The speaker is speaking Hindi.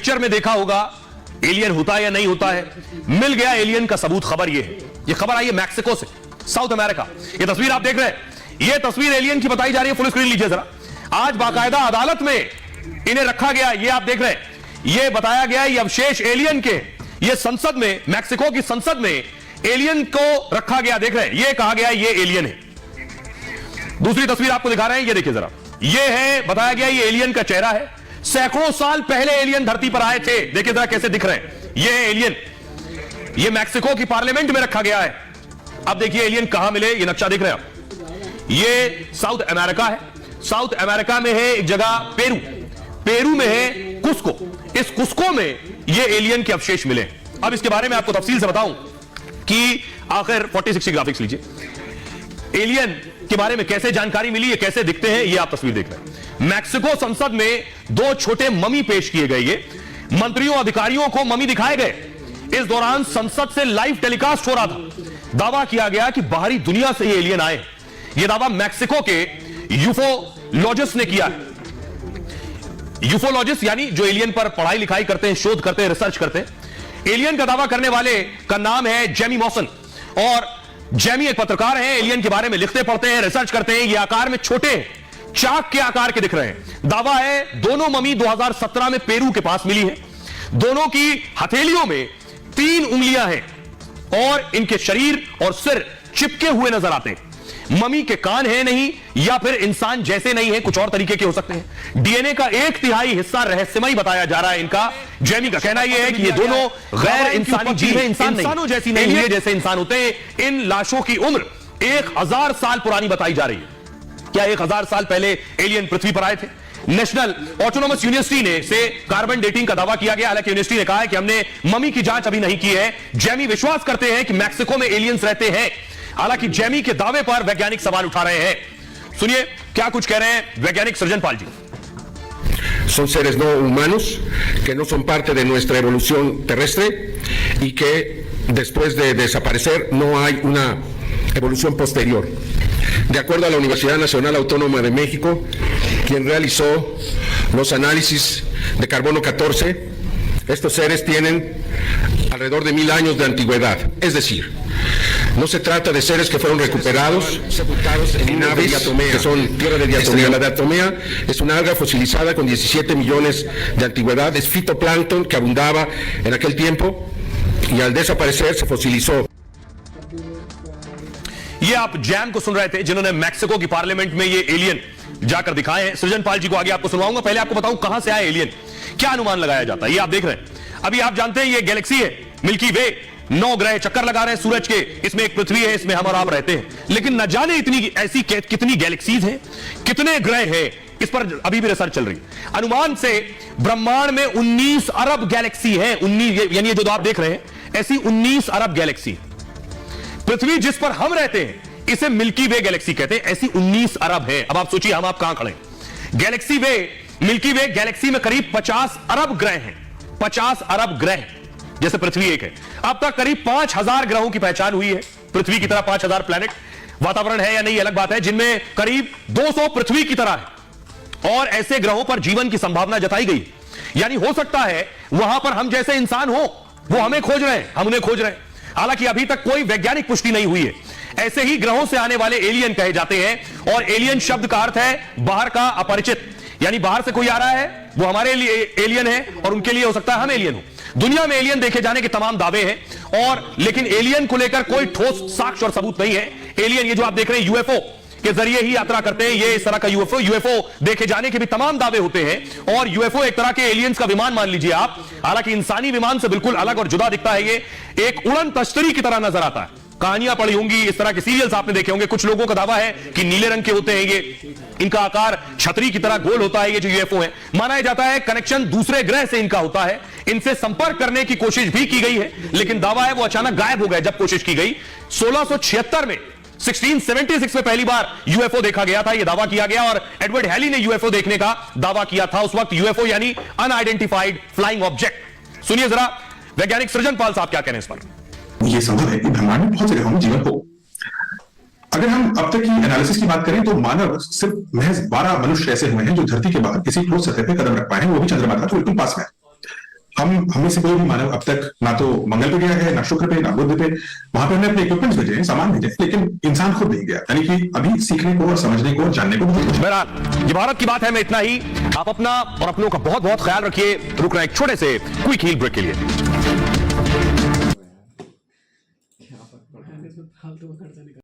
पिक्चर में देखा होगा एलियन होता है या नहीं होता है। मिल गया एलियन का सबूत। खबर ये है, ये खबर आई है मैक्सिको से, साउथ अमेरिका। ये तस्वीर आप देख रहे हैं, ये तस्वीर एलियन की बताई जा रही है। फुल स्क्रीन लीजिए जरा। आज बाकायदा अदालत में इन्हें रखा गया। ये आप देख रहे हैं, ये बताया गया ये अवशेष एलियन के, ये संसद में, मैक्सिको की संसद में एलियन को रखा गया। देख रहे हैं, ये कहा गया ये एलियन है। दूसरी तस्वीर आपको दिखा रहे हैं, ये देखिए जरा। ये है, बताया गया ये एलियन का चेहरा है। सैकड़ों साल पहले एलियन धरती पर आए थे। देखिए जरा कैसे दिख रहे हैं, ये है एलियन। ये मैक्सिको की पार्लियामेंट में रखा गया है। अब देखिए एलियन कहां मिले, ये नक्शा देख रहे हैं आप। ये साउथ अमेरिका है। साउथ अमेरिका में है एक जगह पेरू, पेरू में है कुस्को। इस कुस्को में ये एलियन के अवशेष मिले। अब इसके बारे में आपको तफसील से बताऊं कि आखिर 4060 ग्राफिक्स लीजिए, एलियन के बारे में कैसे जानकारी मिली, ये कैसे दिखते हैं, ये आप तस्वीर देख रहे हैं। मैक्सिको संसद में दो छोटे ममी पेश किए गए। ये मंत्रियों अधिकारियों को ममी दिखाए गए। इस दौरान संसद से लाइव टेलीकास्ट हो रहा था। दावा किया गया कि बाहरी दुनिया से ये एलियन आए। यह दावा मैक्सिको के यूफोलॉजिस्ट ने किया है। यूफोलॉजिस्ट यानी जो एलियन पर पढ़ाई लिखाई करते हैं, शोध करते हैं, रिसर्च करते हैं। एलियन का दावा करने वाले का नाम है जेमी मॉसन, और जेमी एक पत्रकार हैं, एलियन के बारे में लिखते पढ़ते हैं, रिसर्च करते हैं। ये आकार में छोटे हैं, चाक के आकार के दिख रहे हैं। दावा है दोनों ममी 2017 में पेरू के पास मिली है। दोनों की हथेलियों में 3 उंगलियां हैं और इनके शरीर और सिर चिपके हुए नजर आते हैं। ममी के कान है नहीं, या फिर इंसान जैसे नहीं है, कुछ और तरीके के हो सकते हैं। डीएनए का 1/3 हिस्सा रहस्यमय बताया जा रहा है इनका। जेमी का कहना यह है कि ये दोनों गैर इंसानी जीव हैं, इंसानों जैसी नहीं है, जैसे इंसान होते हैं। इन लाशों की उम्र 1000 साल पुरानी बताई जा रही है। क्या 1000 साल पहले एलियन पृथ्वी पर आए थे? नेशनल ऑटोनोमस यूनिवर्सिटी ने से कार्बन डेटिंग का दावा किया गया। हालांकि यूनिवर्सिटी ने कहा है कि हमने ममी की जांच अभी नहीं की है। जेमी विश्वास करते हैं कि मैक्सिको में एलियंस रहते हैं। हालांकि जेमी के दावे पर वैज्ञानिक सवाल उठा रहे हैं। सुनिए क्या कुछ कह रहे हैं वैज्ञानिक सृजन Pal ji. Son seres no humanos que no son parte de nuestra evolución terrestre y que después de desaparecer no hay una evolución posterior. De acuerdo a la Universidad Nacional Autónoma de México, quien realizó los análisis de carbono 14, estos seres tienen alrededor de 1000 años de antigüedad. Es decir, no se trata de seres que fueron recuperados en naves que son tierra de diatomea. La diatomea es una alga fosilizada con 17 millones de antigüedad. Es fitoplancton que abundaba en aquel tiempo y al desaparecer se fosilizó. ये आप जैम को सुन रहे थे, जिन्होंने मैक्सिको की पार्लियामेंट में ये एलियन जाकर दिखाए हैं। सृजन पाल जी को आगे आपको सुनवाऊंगा। पहले आपको बताऊं कहां से आया एलियन, क्या अनुमान लगाया जाता है। ये आप देख रहे हैं, अभी आप जानते हैं ये गैलेक्सी है मिल्की वे। 9 ग्रह चक्कर लगा रहे हैं सूरज के। इसमें एक पृथ्वी है, इसमें हम और आप रहते हैं। लेकिन न जाने इतनी ऐसी कितनी गैलेक्सीज हैं, कितने ग्रह हैं, इस पर अभी भी रिसर्च चल रही है। अनुमान से ब्रह्मांड में 19 अरब गैलेक्सी है। 19 यानी ये जो आप देख रहे हैं, ऐसी 19 अरब गैलेक्सी। पृथ्वी जिस पर हम रहते हैं इसे मिल्की वे गैलेक्सी कहते हैं। ऐसी 19 अरब है। अब आप सोचिए हम आप कहां खड़े हैं। गैलेक्सी वे, मिल्की वे गैलेक्सी में करीब 50 अरब ग्रह हैं। 50 अरब ग्रह, जैसे पृथ्वी एक है। अब तक करीब 5000 ग्रहों की पहचान हुई है। पृथ्वी की तरह 5000 प्लैनेट। वातावरण है या नहीं अलग बात है, जिनमें करीब 200 पृथ्वी की तरह है। और ऐसे ग्रहों पर जीवन की संभावना जताई गई। यानी हो सकता है वहां पर हम जैसे इंसान हो, वो हमें खोज रहे हैं, हम उन्हें खोज रहे हैं। हालांकि अभी तक कोई वैज्ञानिक पुष्टि नहीं हुई है। ऐसे ही ग्रहों से आने वाले एलियन कहे जाते हैं। और एलियन शब्द का अर्थ है बाहर का अपरिचित, यानी बाहर से कोई आ रहा है, वो हमारे लिए एलियन है और उनके लिए हो सकता है हम एलियन हो। दुनिया में एलियन देखे जाने के तमाम दावे हैं, और लेकिन एलियन को लेकर कोई ठोस साक्ष्य और सबूत नहीं है। एलियन ये जो आप देख रहे हैं यूएफओ के जरिए ही यात्रा करते हैं। ये इस तरह का यूएफओ देखे जाने के भी तमाम दावे होते हैं। और यूएफओ एक तरह के एलियंस का विमान मान लीजिए आप। हालांकि इंसानी विमान से बिल्कुल अलग और जुदा दिखता है। ये एक उड़न तश्तरी की तरह नजर आता है। कहानियां पढ़ी होंगी, इस तरह के सीरियल्स आपने देखे होंगे। कुछ लोगों का दावा है कि नीले रंग के होते हैं ये, इनका आकार छतरी की तरह गोल होता है। ये जो यूएफओ है, माना जाता है कनेक्शन दूसरे ग्रह से इनका होता है। इनसे संपर्क करने की कोशिश भी की गई है, लेकिन दावा है वो अचानक गायब हो गए जब कोशिश की गई। 1676 में 1676 में पहली बार यूएफओ देखा गया था, यह दावा किया गया। और एडवर्ड हैली ने यूएफओ देखने का दावा किया था। उस वक्त यूएफओ यानी अनआइडेंटिफाइड फ्लाइंग ऑब्जेक्ट। सुनिए जरा वैज्ञानिक सृजन पाल साहब क्या कहने इस पर। ये संभव है कि ब्रह्मांड में बहुत से ग्रहों में जीवन हो। अगर हम अब तक की एनालिसिस की बात करें तो मानव सिर्फ महज 12 मनुष्य ऐसे हुए हैं जो धरती के बाहर किसी ठोस सतह पे कदम रख पाए हैं, वो भी चंद्रमा का जो बिल्कुल पास में है। हमें से कोई भी मानव अब तक ना तो मंगल पे गया है, ना शुक्र पे, ना बुध पे। वहां पे हमने अपने इक्विपमेंट्स भेजे हैं, सामान भेजे हैं, लेकिन इंसान खुद नहीं गया। यानी कि अभी सीखने को और समझने को और जानने को बहुत कुछ है। बहरहाल ये भारत की बात है, मैं इतना ही। आप अपना और अपनों का बहुत बहुत ख्याल रखिए। रुक रहे हैं एक छोटे से क्विक हील ब्रेक के लिए।